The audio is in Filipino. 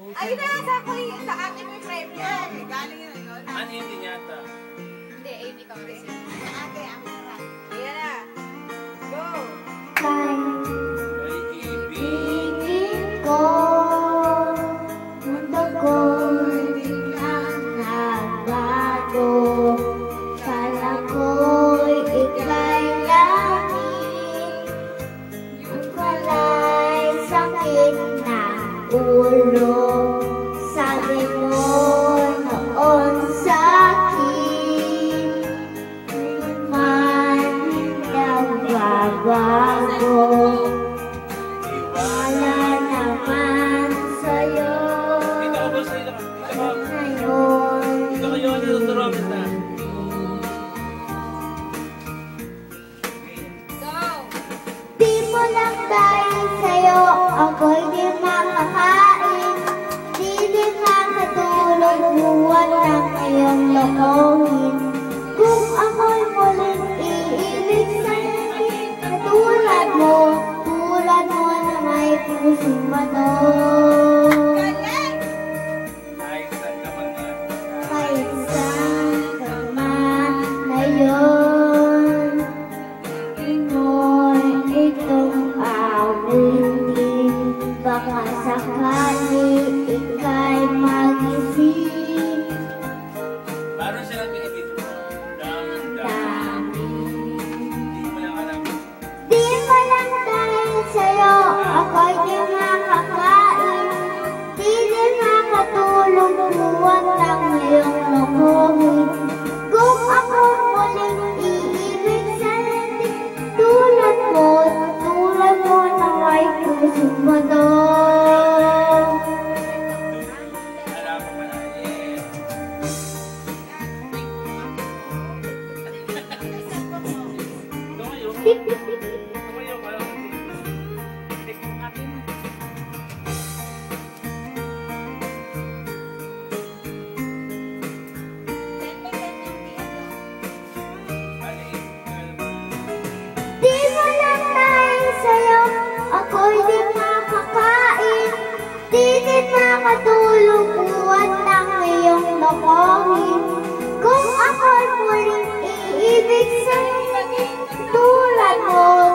Ay, nasa ko yung sa akin may premyo. Galing yun. Ano yun din yata? Hindi, AB ka kasi. Ate, ako na. Ayan na. Go! Kay ibig ko, mundo ko'y biglang nagbago. Kala ko'y ika'y langit, yung kala'y sakit na ulo. Sabi mo noon sa'kin, man nagbabago. Wala naman sa'yo ngayon. Ito kayo ang niluturomin na. Go! Di mo lang dahil sa'yo, ako'y di makakain. Di din makatulog, buwan ng iyong lokohin. Kung ako'y muling iibig sa'yo, tulad mo na may pusong bato. Naisan ka man nga. Kaisan ka man ngayon, Pinoy itong awitin. Baka sakali ika'y magising. Parang siya lang binibig mo. Dami. Dami. Hindi mo lang alam. Di mo lang dahil sa'yo, ako'y di makakain. Di din makatulog, buwan ng iyong lokohin. Kung ako muling iibig sa'yo, tulad mo na may pusong bato. Wala pa pala. Tumayo ka lang. Di mo lang dahil sa'yo, ako'y di makakain. Di din makatulog, buwan ng iyong lokohin. Kung ako'y muling iibig sa'yo, tulad mo